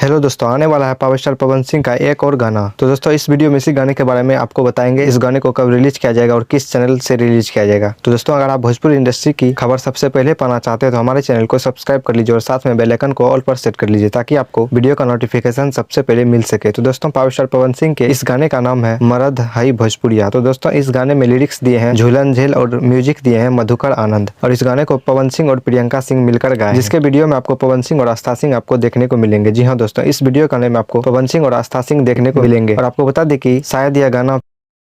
Hello दोस्तों, आने वाला है पावर स्टार पवन सिंह का एक और गाना। तो दोस्तों इस वीडियो में इसी गाने के बारे में आपको बताएंगे। इस गाने को कब रिलीज किया जाएगा और किस चैनल से रिलीज किया जाएगा। तो दोस्तों अगर आप भोजपुरी इंडस्ट्री की खबर सबसे पहले पाना चाहते हैं तो हमारे चैनल को सब्सक्राइब कर लीजिए और साथ में बेल आइकन को ऑल पर सेट कर लीजिए ताकि आपको वीडियो का नोटिफिकेशन सबसे पहले मिल सके। तो दोस्तों पावर स्टार पवन सिंह के इस गाने का नाम है मरद हई भोजपुरिया। तो दोस्तों इस गाने में लिरिक्स दिए हैं झूलन झेल और म्यूजिक दिए हैं मधुकर आनंद। और इस गाने को पवन सिंह और प्रियंका सिंह मिलकर गाए, जिसके वीडियो में आपको पवन सिंह और आस्था सिंह आपको देखने को मिलेंगे। जी हाँ दोस्तों, इस वीडियो का में आपको पवन सिंह और आस्था सिंह देखने को मिलेंगे। और आपको बता दें कि शायद यह गाना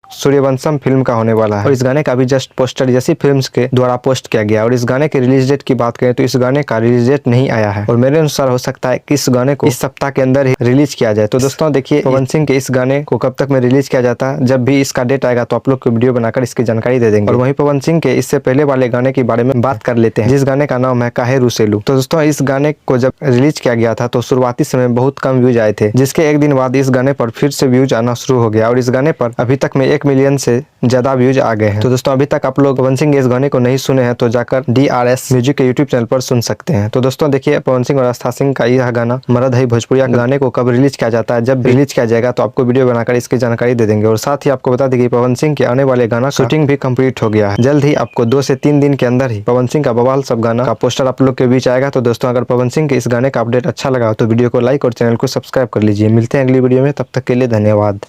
सूर्यवंशम फिल्म का होने वाला है और इस गाने का भी जस्ट पोस्टर जैसी फिल्म्स के द्वारा पोस्ट किया गया। और इस गाने के रिलीज डेट की बात करें तो इस गाने का रिलीज डेट नहीं आया है और मेरे अनुसार हो सकता है कि इस गाने को इस सप्ताह के अंदर ही रिलीज किया जाए। तो दोस्तों देखिए पवन सिंह के इस गाने को कब तक में रिलीज किया जाता है, जब भी इसका डेट आएगा तो आप लोग को वीडियो बनाकर इसकी जानकारी दे देंगे। और वहीं पवन सिंह के इससे पहले वाले गाने के बारे में बात कर लेते हैं, जिस गाने का नाम है काहे रुसेलू। तो दोस्तों इस गाने को जब रिलीज किया गया था तो शुरुआती समय बहुत कम व्यूज आए थे, जिसके एक दिन बाद इस गाने पर फिर से व्यूज आना शुरू हो गया और इस गाने पर अभी तक में 1 मिलियन से ज्यादा व्यूज आ गए हैं। तो दोस्तों अभी तक आप लोग पवन सिंह के इस गाने को नहीं सुने हैं तो जाकर DRS म्यूजिक के यूट्यूब चैनल पर सुन सकते हैं। तो दोस्तों देखिए पवन सिंह और आस्था सिंह का यह गाना मरद हई भोजपुरिया गाने को कब रिलीज किया जाता है, जब रिलीज किया जाएगा तो आपको वीडियो बनाकर इसकी जानकारी दे देंगे। और साथ ही आपको बता दें कि पवन सिंह के आने वाले गाना शूटिंग भी कंप्लीट हो गया है। जल्द ही आपको 2 से 3 दिन के अंदर ही पवन सिंह का बवाल सब गाना का पोस्टर आप लोग के बीच आएगा। तो दोस्तों अगर पवन सिंह के इस गाने का अपडेट अच्छा लगा तो वीडियो को लाइक और चैनल को सब्सक्राइब कर लीजिए। मिलते हैं अगली वीडियो में, तब तक के लिए धन्यवाद।